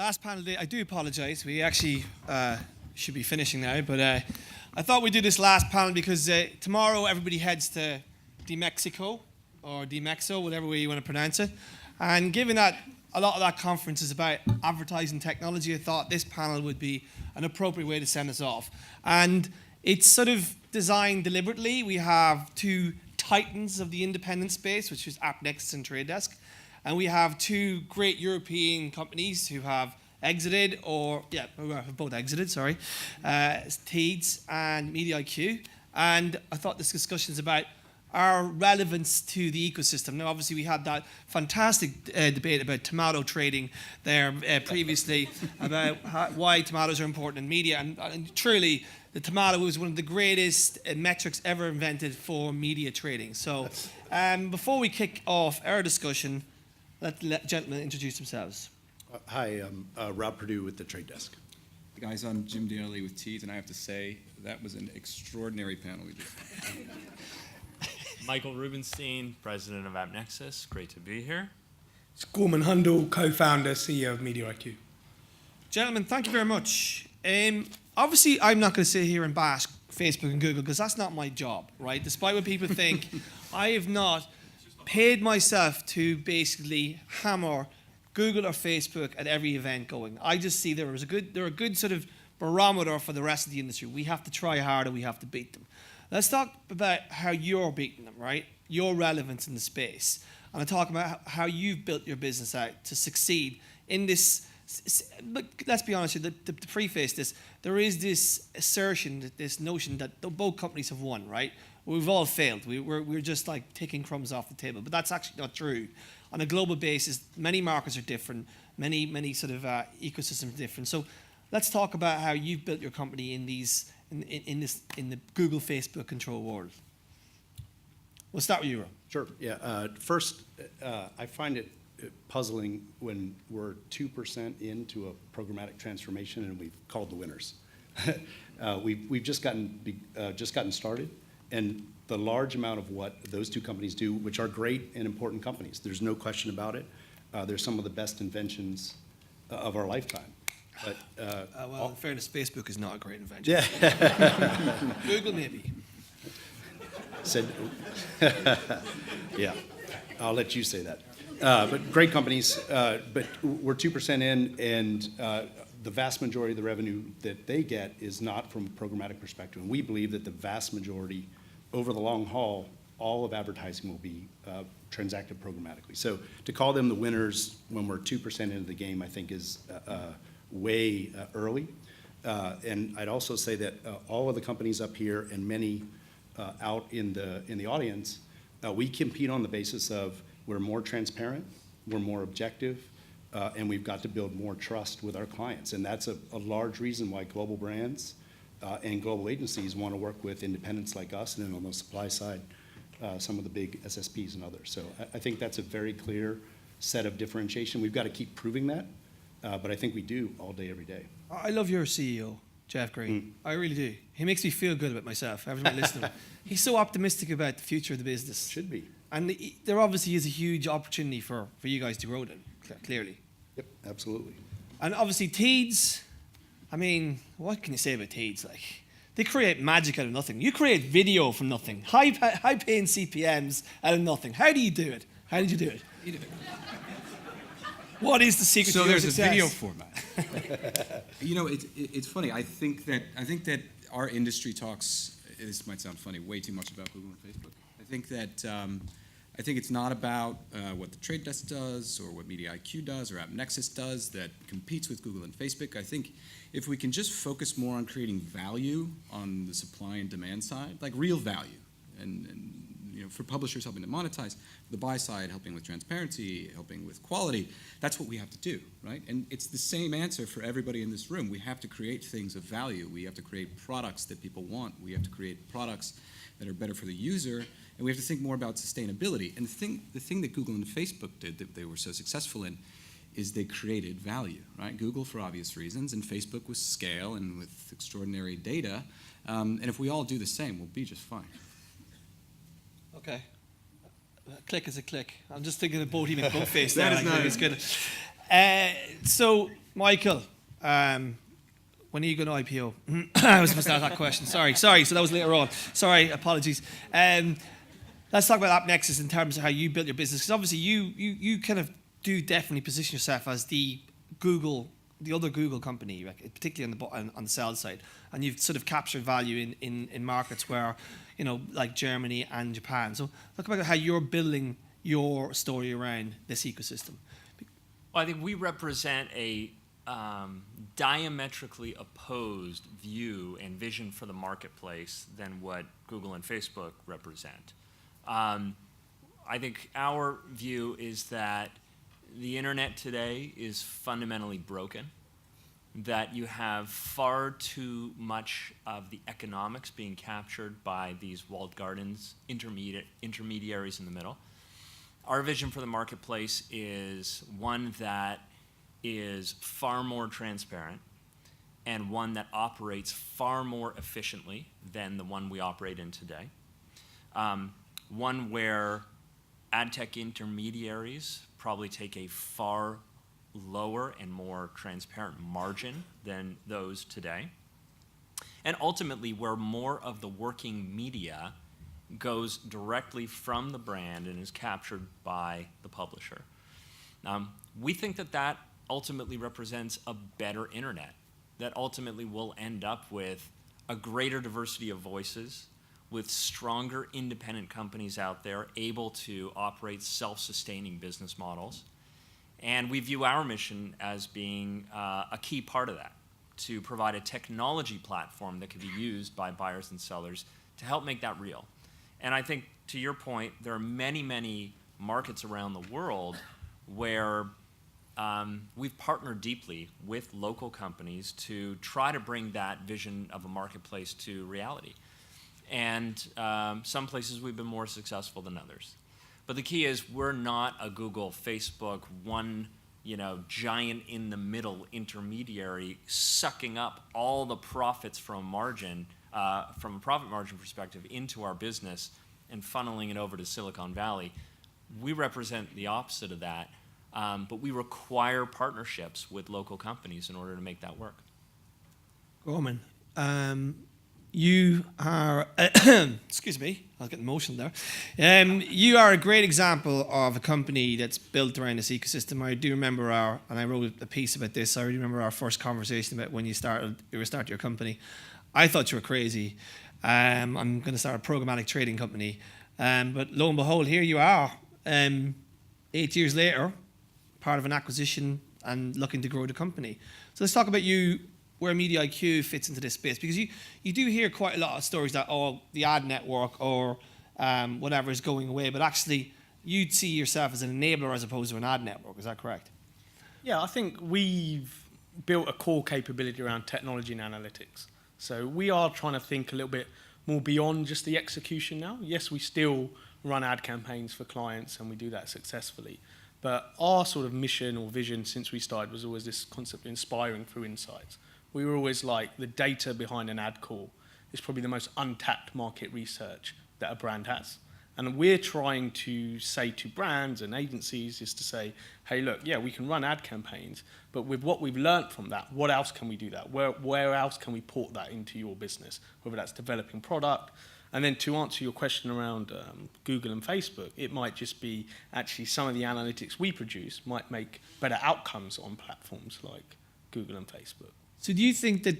last panel day. I do apologize. We actually should be finishing now, but I thought we'd do this last panel because tomorrow everybody heads to Mexico or Mexo, whatever way you want to pronounce it. And given that a lot of that conference is about advertising technology, I thought this panel would be an appropriate way to send us off. And it's sort of designed deliberately. We have two titans of the independent space, which is AppNexus and Trade Desk. And we have two great European companies who have exited, who have both exited, Teads and MediaIQ. And I thought this discussion is about our relevance to the ecosystem. Now, obviously, we had that fantastic debate about tomato trading there previously, about why tomatoes are important in media. And truly, the tomato was one of the greatest metrics ever invented for media trading. So before we kick off our discussion, let gentlemen introduce themselves. Hi, I'm Rob Perdue with the Trade Desk. Hey guys, I'm Jim Dearly with Teads, and I have to say, that was an extraordinary panel we just had. Michael Rubenstein, president of AppNexus. Great to be here. It's Gurman, Hundal, co-founder, CEO of MediaIQ. Gentlemen, thank you very much. Obviously, I'm not going to sit here and bash Facebook and Google because that's not my job, right? Despite what people think, I have not paid myself to basically hammer Google or Facebook at every event going. I just see they're a good sort of barometer for the rest of the industry. We have to try harder, we have to beat them. Let's talk about how you're beating them, right? Your relevance in the space. And I'll talk about how you've built your business out to succeed in this. But let's be honest here, to preface this, there is this assertion, this notion that both companies have won, right? We've all failed. We're just like taking crumbs off the table. But that's actually not true. On a global basis, many markets are different, many sort of ecosystems are different. So let's talk about how you've built your company in the Google, Facebook control world. We'll start with you, Rob. Sure. Yeah. First, I find it puzzling when we're 2% into a programmatic transformation and we've called the winners. We've just gotten started, and the large amount of what those two companies do, which are great and important companies, there's no question about it. They're some of the best inventions of our lifetime. But, in fairness, Facebook is not a great invention. Yeah. Google maybe. Yeah, I'll let you say that. But great companies, but we're 2% in, and the vast majority of the revenue that they get is not from a programmatic perspective. And we believe that the vast majority, over the long haul, all of advertising will be transacted programmatically. So to call them the winners when we're 2% into the game, I think is way early. And I'd also say that all of the companies up here and many out in the audience, we compete on the basis of we're more transparent, we're more objective, and we've got to build more trust with our clients. And that's a large reason why global brands and global agencies want to work with independents like us, and then on the supply side, some of the big SSPs and others. So I think that's a very clear set of differentiation. We've got to keep proving that. But I think we do all day, every day. I love your CEO, Jeff Green. I really do. He makes me feel good about myself every time I listen to him. He's so optimistic about the future of the business. Should be. And there obviously is a huge opportunity for you guys to grow then, clearly. Yep, absolutely. And obviously Teads, I mean, what can you say about Teads? Like, they create magic out of nothing. You create video from nothing. High-paying CPMs out of nothing. How do you do it? How did you do it? What is the secret to your success? So there's a video format. You know, it's funny. I think that our industry talks. This might sound funny. Way too much about Google and Facebook. I think it's not about what the Trade Desk does or what MediaIQ does or AppNexus does that competes with Google and Facebook. I think if we can just focus more on creating value on the supply and demand side, like real value, and you know, for publishers helping to monetize, the buy side helping with transparency, helping with quality, that's what we have to do, right? And it's the same answer for everybody in this room. We have to create things of value. We have to create products that people want. We have to create products that are better for the user, and we have to think more about sustainability. And the thing that Google and Facebook did that they were so successful in is they created value, right? Google for obvious reasons, and Facebook with scale and with extraordinary data. And if we all do the same, we'll be just fine. Okay. A click is a click. I'm just thinking of both even both face there. That is not it's good. So, Michael, when are you going to IPO? I was supposed to ask that question. Sorry. So that was later on. Sorry, apologies. Let's talk about AppNexus in terms of how you built your business. Because obviously you kind of do definitely position yourself as the other Google company, particularly on the sell side. And you've sort of captured value in markets where, like Germany and Japan. So talk about how you're building your story around this ecosystem. Well, I think we represent a diametrically opposed view and vision for the marketplace than what Google and Facebook represent. I think our view is that the internet today is fundamentally broken, that you have far too much of the economics being captured by these walled gardens, intermediaries in the middle. Our vision for the marketplace is one that is far more transparent and one that operates far more efficiently than the one we operate in today. One where ad tech intermediaries probably take a far lower and more transparent margin than those today. And ultimately where more of the working media goes directly from the brand and is captured by the publisher. We think that ultimately represents a better internet, that ultimately will end up with a greater diversity of voices, with stronger independent companies out there able to operate self-sustaining business models. And we view our mission as being a key part of that, to provide a technology platform that can be used by buyers and sellers to help make that real. And I think, to your point, there are many, many markets around the world where we've partnered deeply with local companies to try to bring that vision of a marketplace to reality. And some places we've been more successful than others. But the key is we're not a Google, Facebook, one giant in the middle intermediary sucking up all the profits from margin, from a profit margin perspective into our business and funneling it over to Silicon Valley. We represent the opposite of that, but we require partnerships with local companies in order to make that work. Gurman, you are, excuse me, I was getting emotional there. You are a great example of a company that's built around this ecosystem. I do remember and I wrote a piece about this, I remember our first conversation about when you started your company. I thought you were crazy. I'm going to start a programmatic trading company. But lo and behold, here you are, 8 years later, part of an acquisition and looking to grow the company. So let's talk about where Media IQ fits into this space, because you do hear quite a lot of stories that, the ad network or whatever is going away, but actually you'd see yourself as an enabler as opposed to an ad network. Is that correct? Yeah, I think we've built a core capability around technology and analytics. So we are trying to think a little bit more beyond just the execution now. Yes, we still run ad campaigns for clients and we do that successfully. But our sort of mission or vision since we started was always this concept of inspiring through insights. We were always like, the data behind an ad call is probably the most untapped market research that a brand has. And we're trying to say to brands and agencies is to say, hey, look, yeah, we can run ad campaigns, but with what we've learned from that, what else can we do that? Where else can we port that into your business? Whether that's developing product. And then to answer your question around Google and Facebook, it might just be actually some of the analytics we produce might make better outcomes on platforms like Google and Facebook. So do you think that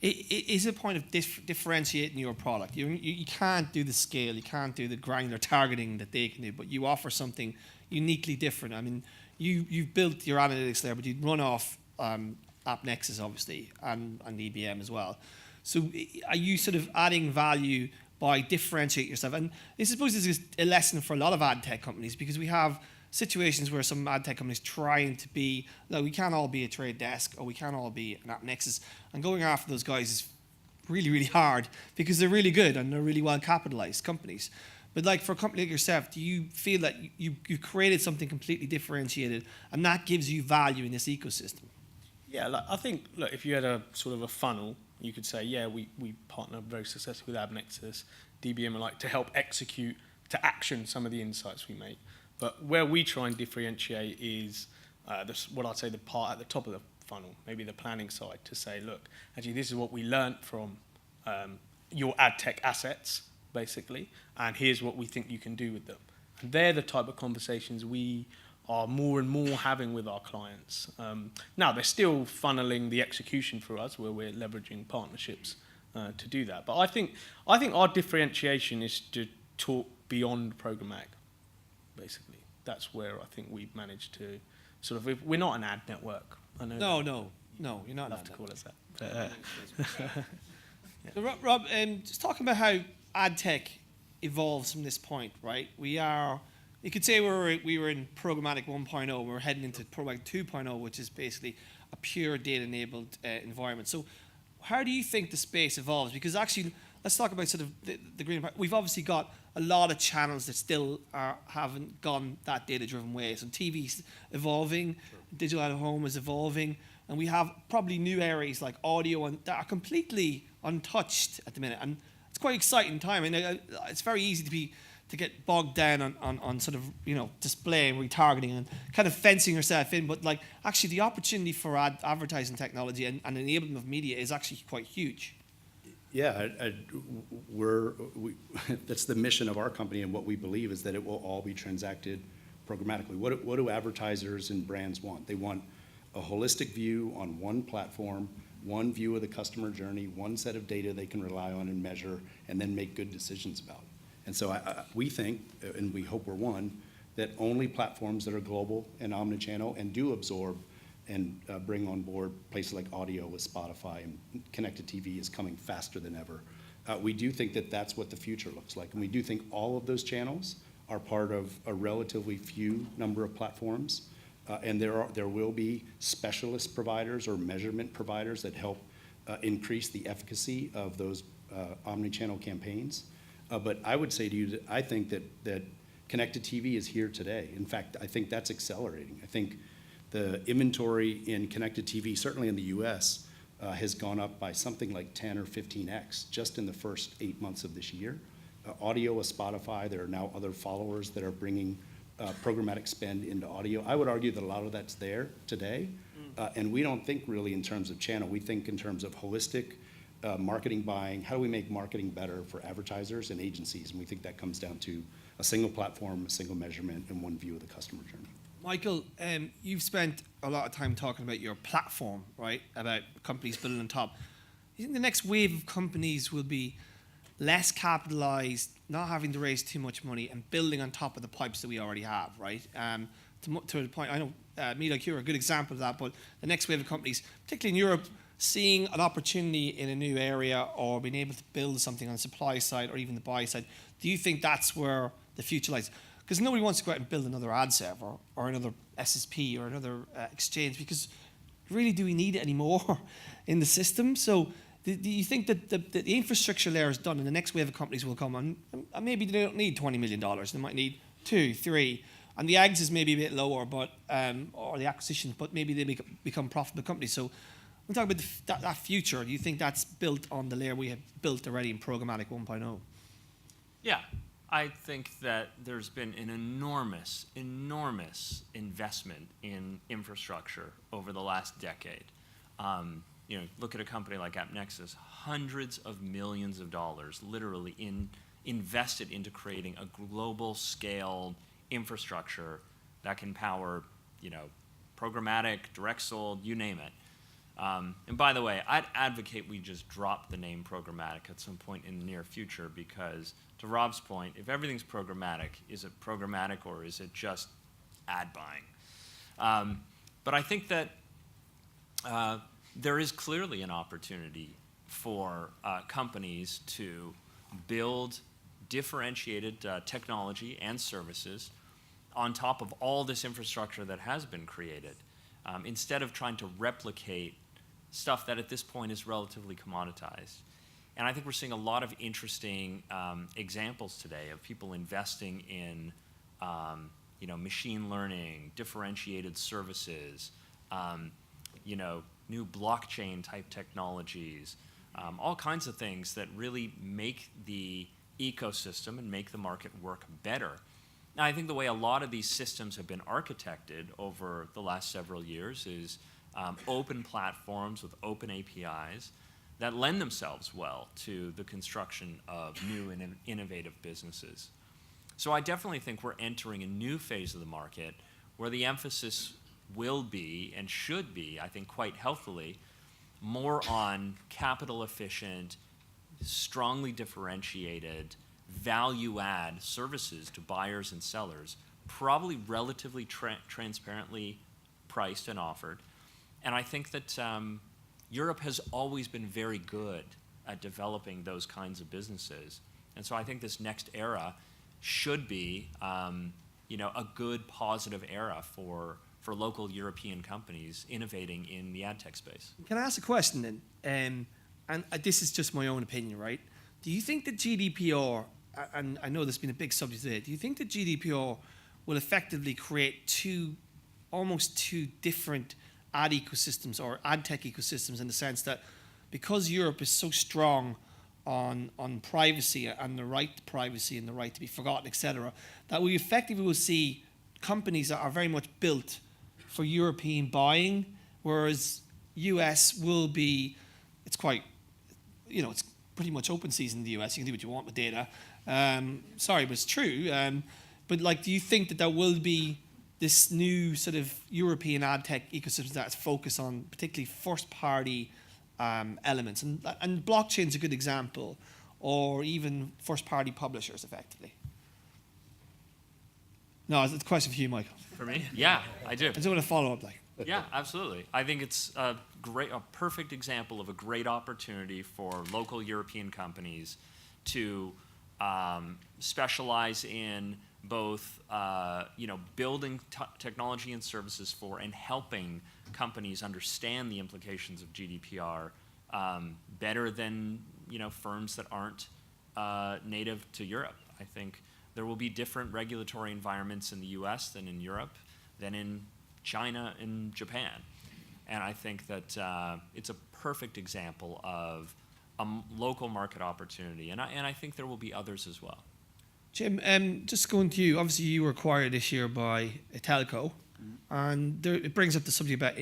is a point of differentiating your product? You can't do the scale, you can't do the granular targeting that they can do, but you offer something uniquely different. I mean, you've built your analytics there, but you run off AppNexus, obviously, and EBM as well. So are you sort of adding value by differentiating yourself? And I suppose this is a lesson for a lot of ad tech companies, because we have situations where some ad tech companies trying to be, we can't all be a Trade Desk or we can't all be an AppNexus, and going after those guys is really, really hard because they're really good and they're really well capitalized companies. But like for a company like yourself, do you feel that you've created something completely differentiated and that gives you value in this ecosystem? Yeah, I think, if you had a sort of a funnel, you could say, yeah, we partner very successfully with AppNexus, DBM, and to help execute, to action some of the insights we make. But where we try and differentiate is what I'd say the part at the top of the funnel, maybe the planning side, to say, look, actually this is what we learnt from your ad tech assets, basically, and here's what we think you can do with them. And they're the type of conversations we are more and more having with our clients. Now, they're still funneling the execution for us, where we're leveraging partnerships to do that. But I think our differentiation is to talk beyond programmatic, basically. That's where I think we've managed to sort of, we're not an ad network. I know. No, you're not. Love to call us that. But, So Rob, just talking about how ad tech evolves from this point, right? You could say we were in programmatic 1.0. We're heading into programmatic 2.0, which is basically a pure data-enabled environment. So how do you think the space evolves? Because actually, let's talk about sort of the green part. We've obviously got a lot of channels that still haven't gone that data-driven way. So TV's evolving, digital out of home is evolving, and we have probably new areas like audio that are completely untouched at the minute. And it's quite an exciting time. And it's very easy to get bogged down on sort of, display and retargeting and kind of fencing yourself in. But like actually the opportunity for advertising technology and enablement of media is actually quite huge. Yeah, that's the mission of our company, and what we believe is that it will all be transacted programmatically. What do advertisers and brands want? They want a holistic view on one platform, one view of the customer journey, one set of data they can rely on and measure, and then make good decisions about. And so we think, and we hope we're one, that only platforms that are global and omnichannel and do absorb and bring on board places like audio with Spotify, and connected TV is coming faster than ever. We do think that that's what the future looks like, and we do think all of those channels are part of a relatively few number of platforms, and there will be specialist providers or measurement providers that help increase the efficacy of those omnichannel campaigns. But I would say to you that I think that connected TV is here today. In fact, I think that's accelerating. I think the inventory in connected TV, certainly in the US, has gone up by something like 10 or 15x just in the first 8 months of this year. Audio with Spotify, there are now other followers that are bringing programmatic spend into audio. I would argue that a lot of that's there today, and we don't think really in terms of channel. We think in terms of holistic marketing buying. How do we make marketing better for advertisers and agencies? And we think that comes down to a single platform, a single measurement, and one view of the customer journey. Michael, you've spent a lot of time talking about your platform, right? About companies building on top. You think the next wave of companies will be less capitalized, not having to raise too much money, and building on top of the pipes that we already have, right? To the point, I know MeLikeU are a good example of that, but the next wave of companies, particularly in Europe, seeing an opportunity in a new area or being able to build something on the supply side or even the buy side, do you think that's where the future lies? Because nobody wants to go out and build another ad server or another SSP or another exchange, because really, do we need it anymore in the system? So do you think that the infrastructure layer is done and the next wave of companies will come on, and maybe they don't need $20 million, they might need 2, 3, and the eggs is maybe a bit lower, but or the acquisitions, but maybe they become profitable companies. So we're talking about that future. Do you think that's built on the layer we have built already in programmatic 1.0? Yeah, I think that there's been an enormous investment in infrastructure over the last decade. Look at a company like AppNexus, hundreds of millions of dollars literally invested into creating a global scale infrastructure that can power, programmatic, direct sold, you name it. And by the way, I'd advocate we just drop the name programmatic at some point in the near future, because to Rob's point, if everything's programmatic, is it programmatic or is it just ad buying? But I think that there is clearly an opportunity for companies to build differentiated technology and services on top of all this infrastructure that has been created, instead of trying to replicate stuff that at this point is relatively commoditized. And I think we're seeing a lot of interesting examples today of people investing in machine learning, differentiated services, new blockchain type technologies, all kinds of things that really make the ecosystem and make the market work better. Now, I think the way a lot of these systems have been architected over the last several years is open platforms with open APIs that lend themselves well to the construction of new and innovative businesses. So I definitely think we're entering a new phase of the market where the emphasis will be and should be, I think quite healthily, more on capital efficient, strongly differentiated, value-add services to buyers and sellers, probably relatively transparently priced and offered. And I think that Europe has always been very good at developing those kinds of businesses. And so I think this next era should be a good, positive era for local European companies innovating in the ad tech space. Can I ask a question then? And this is just my own opinion, right? Do you think that GDPR, and I know there's been a big subject today, do you think that GDPR will effectively create almost two different ad ecosystems or ad tech ecosystems, in the sense that because Europe is so strong on privacy and the right to privacy and the right to be forgotten, etc., that we effectively will see companies that are very much built for European buying, whereas US will be, it's quite, it's pretty much open season in the US. You can do what you want with data. Sorry, but it's true. But like, do you think that there will be this new sort of European ad tech ecosystem that's focused on particularly first-party elements? And blockchain's a good example, or even first-party publishers, effectively. No, it's a question for you, Michael. For me? Yeah, I do. I just want to follow up, Yeah, absolutely. I think it's a perfect example of a great opportunity for local European companies to specialize in both, building technology and services for and helping companies understand the implications of GDPR better than firms that aren't native to Europe. I think there will be different regulatory environments in the U.S. than in Europe, than in China and Japan. And I think that it's a perfect example of a local market opportunity. And I think there will be others as well. Jim, just going to you, obviously you were acquired this year by a telco, and it brings up the subject about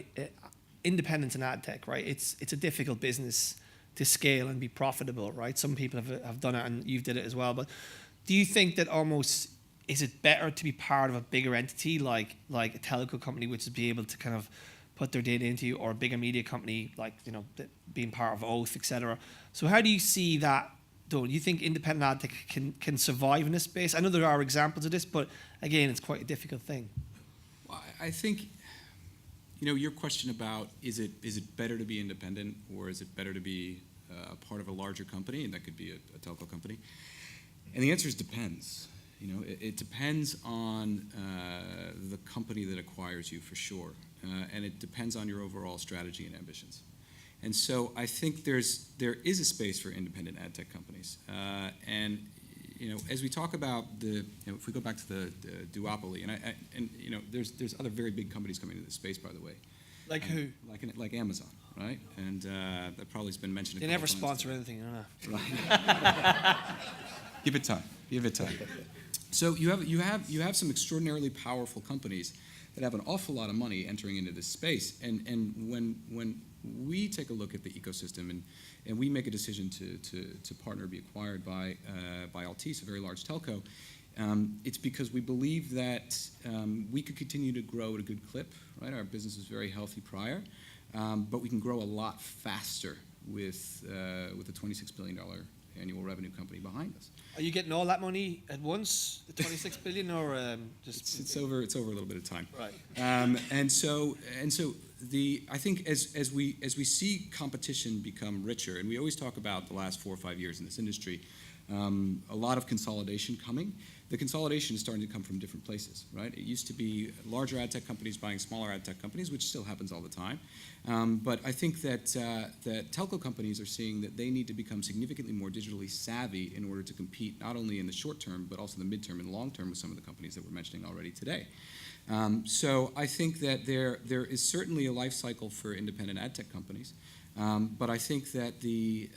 independence in ad tech, right? It's a difficult business to scale and be profitable, right? Some people have done it, and you've did it as well. But do you think that almost, is it better to be part of a bigger entity like a telco company, which is be able to kind of put their data into, or a bigger media company like being part of Oath, etc.? So how do you see that? Do you think independent ad tech can survive in this space? I know there are examples of this, but again, it's quite a difficult thing. Well, I think, your question about is it better to be independent, or is it better to be a part of a larger company, and that could be a telco company? And the answer is depends. It depends on the company that acquires you, for sure, and it depends on your overall strategy and ambitions. And so I think there is a space for independent ad tech companies. And as we talk about if we go back to the duopoly, and there's other very big companies coming into this space, by the way. Like who? Like Amazon, right? And that probably has been mentioned. They never sponsor anything, Right. Give it time. So you have some extraordinarily powerful companies that have an awful lot of money entering into this space, and when we take a look at the ecosystem and we make a decision to partner or be acquired by Altice, a very large telco, it's because we believe that we could continue to grow at a good clip, right? Our business was very healthy prior, but we can grow a lot faster with a $26 billion annual revenue company behind us. Are you getting all that money at once, the 26 billion, or just? It's over a little bit of time. Right. And so I think as we see competition become richer, and we always talk about the last 4 or 5 years in this industry, a lot of consolidation coming. The consolidation is starting to come from different places, right? It used to be larger ad tech companies buying smaller ad tech companies, which still happens all the time. But I think that telco companies are seeing that they need to become significantly more digitally savvy in order to compete not only in the short term, but also the midterm and long term with some of the companies that we're mentioning already today. So I think that there is certainly a life cycle for independent ad tech companies. But I think that the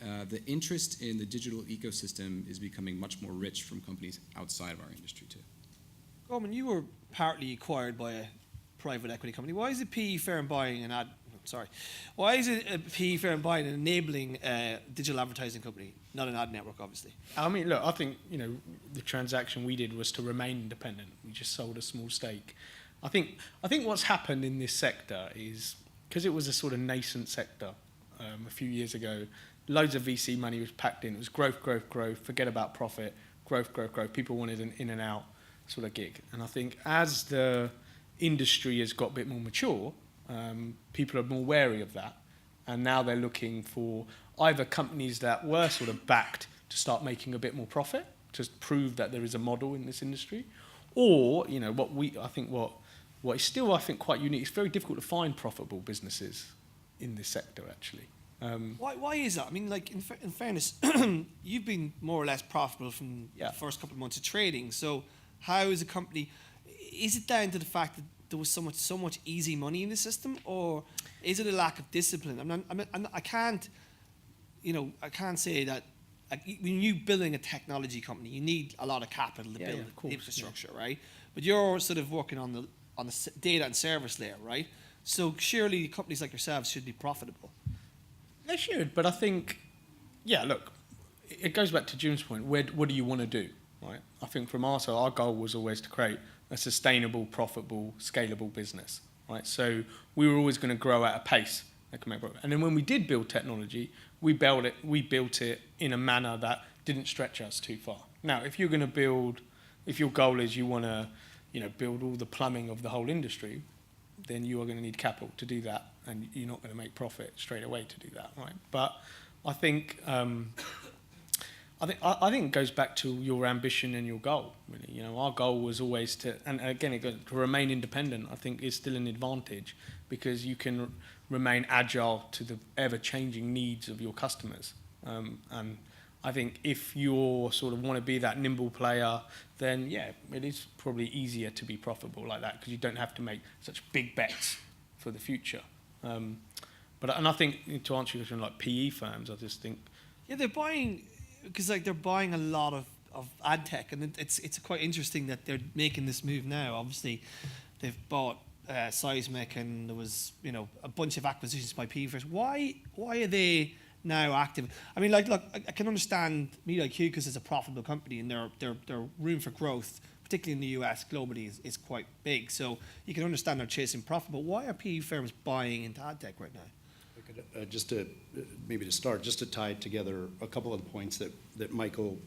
interest in the digital ecosystem is becoming much more rich from companies outside of our industry too. Gurman, you were partly acquired by a private equity company. Why is a PE firm buying an ad? Sorry, why is it a PE firm buying an enabling digital advertising company, not an ad network, obviously? I mean, look, I think, the transaction we did was to remain independent. We just sold a small stake. I think what's happened in this sector is, because it was a sort of nascent sector a few years ago, loads of VC money was packed in. It was growth, growth, growth, forget about profit, growth, growth, growth. People wanted an in and out sort of gig. And I think as the industry has got a bit more mature, people are more wary of that. And now they're looking for either companies that were sort of backed to start making a bit more profit, to prove that there is a model in this industry, or, what is still, I think, quite unique. It's very difficult to find profitable businesses in this sector, actually. Why is that? I mean, like, in fairness, you've been more or less profitable from the first couple of months of trading. So how is a company, is it down to the fact that there was so much easy money in the system, or is it a lack of discipline? I can't say that, like, when you're building a technology company, you need a lot of capital to build the infrastructure, right? But you're sort of working on the data and service layer, right? So surely companies like yourselves should be profitable. They should, but I think, look, it goes back to Jim's point. What do you want to do, right? I think from our side, our goal was always to create a sustainable, profitable, scalable business, right? So we were always going to grow at a pace that can make profit. And then when we did build technology, we built it in a manner that didn't stretch us too far. Now, if you're going to if your goal is you want to, build all the plumbing of the whole industry, then you are going to need capital to do that, and you're not going to make profit straight away to do that, right? But I think it goes back to your ambition and your goal. Really, our goal was always to, and again, to remain independent. I think is still an advantage because you can remain agile to the ever-changing needs of your customers. And I think if you sort of want to be that nimble player, then it is probably easier to be profitable like that because you don't have to make such big bets for the future. But I think to answer your question, like PE firms, I just think they're buying because they're buying a lot of ad tech, and it's quite interesting that they're making this move now. Obviously, they've bought Seismic, and there was a bunch of acquisitions by PE firms. Why are they now active? I mean, look, I can understand MediaIQ because it's a profitable company, and their room for growth, particularly in the US, globally, is quite big. So you can understand they're chasing profit. But why are PE firms buying into ad tech right now? Just to tie together a couple of the points that Michael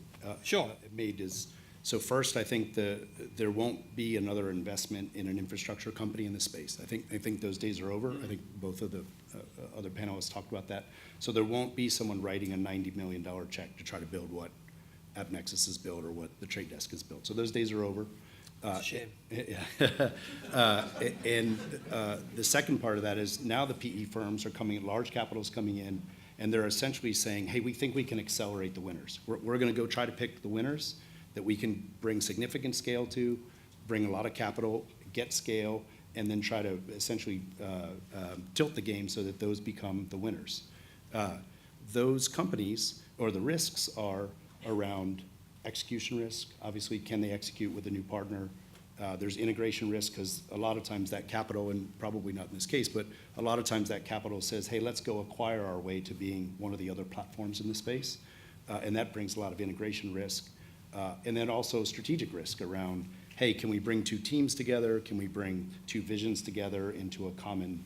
made is, so first, I think there won't be another investment in an infrastructure company in this space. I think those days are over. I think both of the other panelists talked about that. So there won't be someone writing a $90 million check to try to build what AppNexus has built or what the Trade Desk has built. So those days are over. Shame. And the second part of that is now the PE firms are coming, large capitals coming in, and they're essentially saying, hey, we think we can accelerate the winners. We're going to go try to pick the winners that we can bring significant scale to, bring a lot of capital, get scale, and then try to essentially tilt the game so that those become the winners. Those companies, or the risks, are around execution risk. Obviously, can they execute with a new partner? There's integration risk because a lot of times that capital, and probably not in this case, but a lot of times that capital says, hey, let's go acquire our way to being one of the other platforms in the space. And that brings a lot of integration risk. And then also strategic risk around, hey, can we bring two teams together? Can we bring two visions together into a common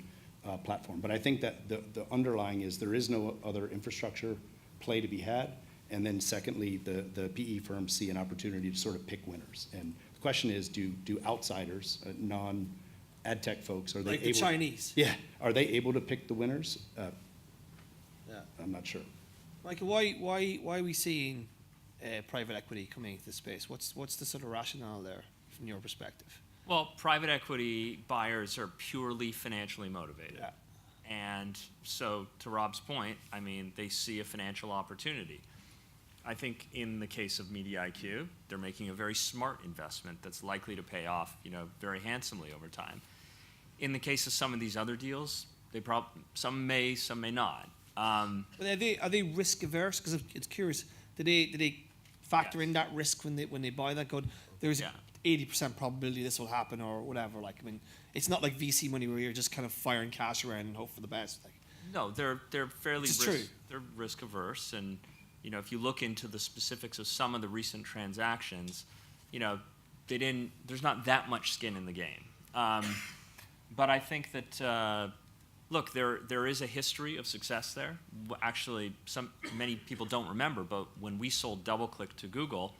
platform? But I think that the underlying is there is no other infrastructure play to be had. And then secondly, the PE firms see an opportunity to sort of pick winners. And the question is, do outsiders, non-ad tech folks, are they like the Chinese? Yeah, are they able to pick the winners? I'm not sure. Michael, why are we seeing private equity coming into the space? What's the sort of rationale there from your perspective? Well, private equity buyers are purely financially motivated. Yeah. And so, to Rob's point, I mean, they see a financial opportunity. I think in the case of MediaIQ, they're making a very smart investment that's likely to pay off, very handsomely over time. In the case of some of these other deals, some may not. But are they risk averse? Because it's curious. Do they factor in that risk when they buy that good? 80% probability this will happen or whatever. Like, I mean, it's not like VC money where you're just kind of firing cash around and hope for the best. Like, No, they're fairly Which is true. they're risk averse, and you know, if you look into the specifics of some of the recent transactions, you know, there's not that much skin in the game. But I think that look, there is a history of success there. Actually, many people don't remember, but when we sold DoubleClick to Google,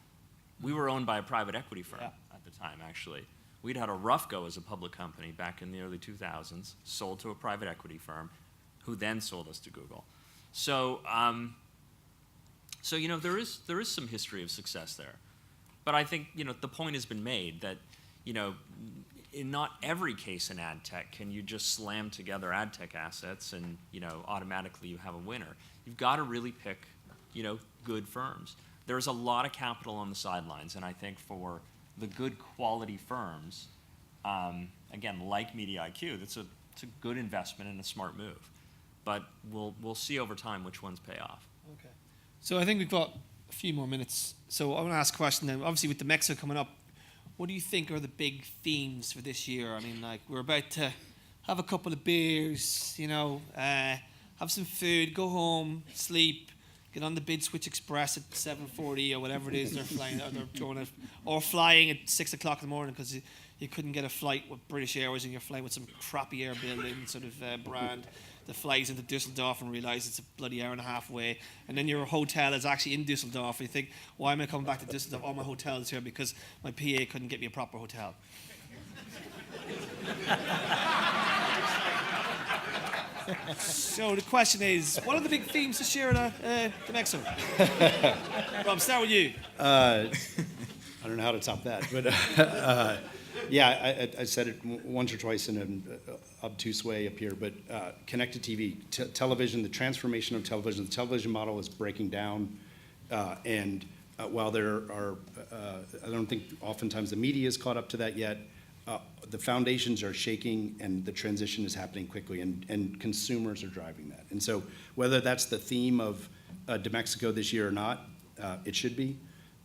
we were owned by a private equity firm at the time. Actually, we'd had a rough go as a public company back in the early 2000s, sold to a private equity firm, who then sold us to Google. So, so you know, there is some history of success there. But I think, you know, the point has been made that, you know, in not every case in ad tech can you just slam together ad tech assets and, you know, automatically you have a winner. You've got to really pick, you know, good firms. There's a lot of capital on the sidelines, and I think for the good quality firms, again, like MediaIQ, it's a good investment and a smart move. But we'll see over time which ones pay off. okay. So I think we've got a few more minutes. So I want to ask a question then. Obviously, with the Mexico coming up, what do you think are the big themes for this year? I mean, like, we're about to have a couple of beers, you know, have some food, go home, sleep, get on the Bid Switch Express at 7:40 or whatever it is they're flying, or they're throwing it, or flying at 6 o'clock in the morning because you couldn't get a flight with British Airways and you're flying with some crappy Air Berlin sort of brand that flies into Dusseldorf and realize it's a bloody hour and a half away, and then your hotel is actually in Dusseldorf and you think, why am I coming back to Dusseldorf? All my hotel is here because my PA couldn't get me a proper hotel. So the question is, what are the big themes this year at the Mexico? Rob, start with you. I don't know how to top that, but yeah, I said it once or twice in an obtuse way up here, but connected TV, television, the transformation of television, the television model is breaking down, and while there are, I don't think oftentimes the media is caught up to that yet, the foundations are shaking and the transition is happening quickly, and consumers are driving that. And so whether that's the theme of de Mexico this year or not, it should be.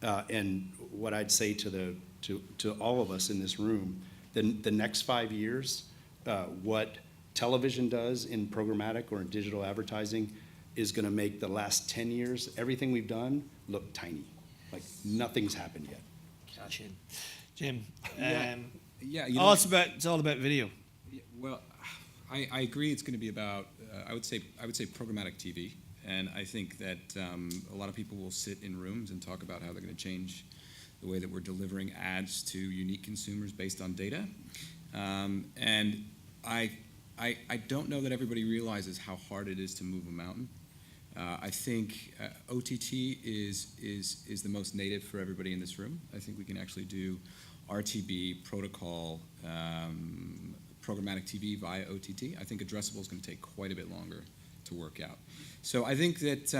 And what I'd say to all of us in this room, the next 5 years, what television does in programmatic or in digital advertising is going to make the last 10 years, everything we've done, look tiny. Like nothing's happened yet. Catch in. Jim. Yeah, you know, It's all about video. yeah, well, I agree. It's going to be about I would say programmatic TV, and I think that a lot of people will sit in rooms and talk about how they're going to change the way that we're delivering ads to unique consumers based on data, and I don't know that everybody realizes how hard it is to move a mountain. I think OTT is the most native for everybody in this room. I think we can actually do RTB, protocol, programmatic TV via OTT. I think addressable is going to take quite a bit longer to work out. So I think that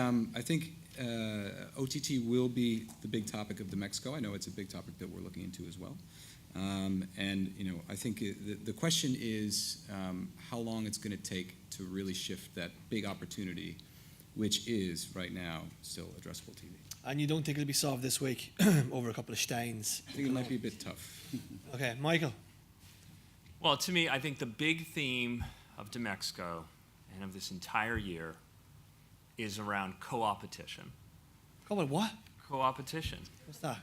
OTT will be the big topic of the Mexico. I know it's a big topic that we're looking into as well. And you know, I think the question is how long it's going to take to really shift that big opportunity, which is right now still addressable TV. And you don't think it'll be solved this week over a couple of steins? I think it might be a bit tough. Okay, Michael. Well, to me, I think the big theme of de Mexico and of this entire year is around co-opetition. Come on, what? Co-opetition. What's that?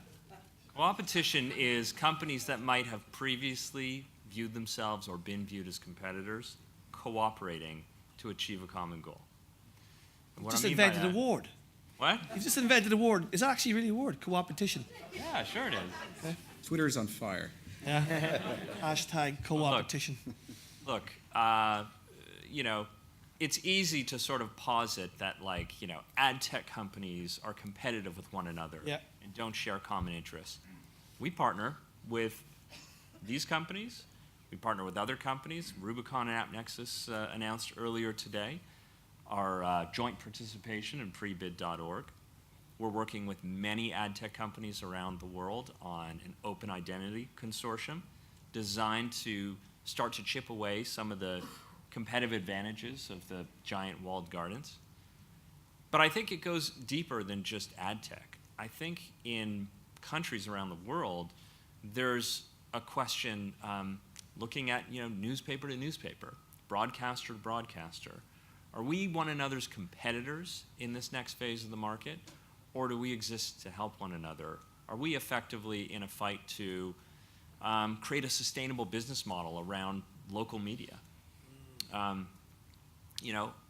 Co-opetition is companies that might have previously viewed themselves or been viewed as competitors cooperating to achieve a common goal. And what Just I mean by invented a that- word. What? You've just invented a word. Is that actually really a word? Co-opetition. Yeah, sure it is. Twitter is on fire. Yeah. Hashtag co-opetition. Look, you know, it's easy to sort of posit that, like, you know, ad tech companies are competitive with one another and don't share common interests. We partner with these companies. We partner with other companies. Rubicon and AppNexus announced earlier today our joint participation in prebid.org. We're working with many ad tech companies around the world on an open identity consortium designed to start to chip away some of the competitive advantages of the giant walled gardens. But I think it goes deeper than just ad tech. I think in countries around the world, there's a question looking at newspaper to newspaper, broadcaster to broadcaster. Are we one another's competitors in this next phase of the market, or do we exist to help one another? Are we effectively in a fight to create a sustainable business model around local media?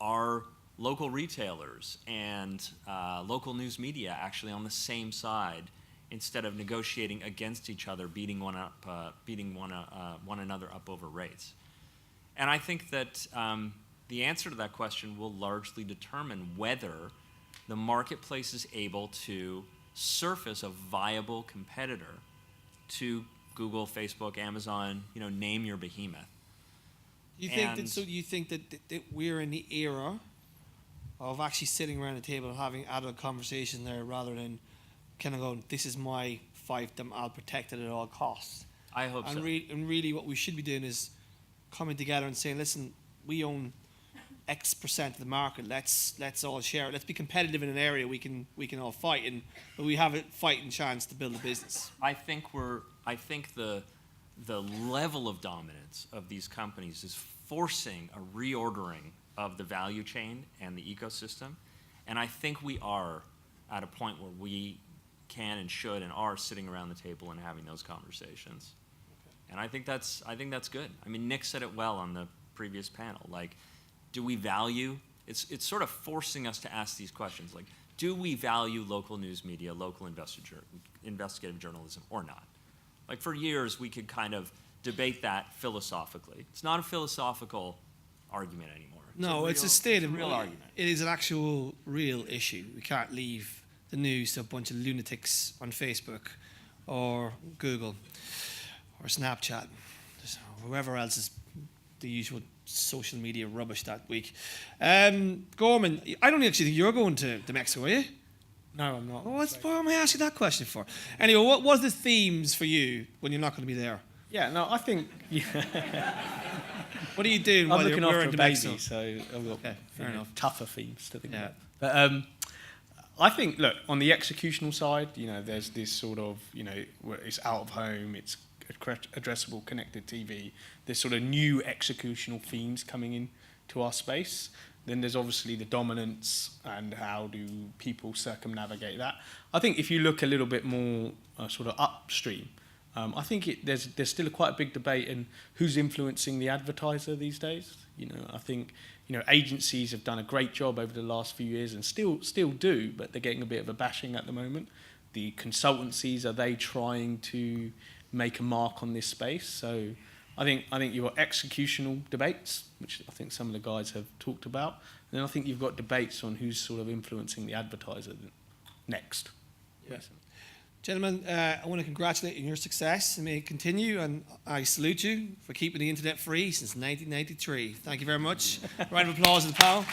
Are local retailers and local news media actually on the same side instead of negotiating against each other, beating one another up over rates? And I think that the answer to that question will largely determine whether the marketplace is able to surface a viable competitor to Google, Facebook, Amazon, name your behemoth. Do you think that we're in the era of actually sitting around the table and having adult conversation there rather than kind of going, this is my fiefdom, I'll protect it at all costs? I hope so. And really what we should be doing is coming together and saying, listen, we own X percent of the market, let's all share it. Let's be competitive in an area we can all fight in, but we have a fighting chance to build a business. I think the level of dominance of these companies is forcing a reordering of the value chain and the ecosystem, and I think we are at a point where we can and should and are sitting around the table and having those conversations. Okay. And I think that's good. I mean, Nick said it well on the previous panel. Like, do we value? It's sort of forcing us to ask these questions. Like, do we value local news media, local investigative journalism, or not? Like, for years, we could kind of debate that philosophically. It's not a philosophical argument anymore. It's a state of real argument. It is an actual real issue. We can't leave the news to a bunch of lunatics on Facebook or Google or Snapchat, or whoever else is the usual social media rubbish that week. Gurman, I don't actually think you're going to Mexico, are you? No, I'm not. What am I asking that question for? Anyway, what was the themes for you when you're not going to be there? Yeah, no, I think... What are you doing I'm while looking you're after in a Mexico? baby, so I've got fair enough. tougher themes to think Yeah. about. But I think, look, on the executional side, there's this sort of, where it's out of home, it's addressable connected TV. There's sort of new executional themes coming in to our space. Then there's obviously the dominance and how do people circumnavigate that. I think if you look a little bit more sort of upstream, I think there's still quite a big debate in who's influencing the advertiser these days. I think agencies have done a great job over the last few years and still do, but they're getting a bit of a bashing at the moment. The consultancies, are they trying to make a mark on this space? So I think you've got executional debates, which I think some of the guys have talked about, and then I think you've got debates on who's sort of influencing the advertiser next. Yeah. Gentlemen, I want to congratulate you on your success and may it continue, and I salute you for keeping the internet free since 1993. Thank you very much. Round of applause to the panel.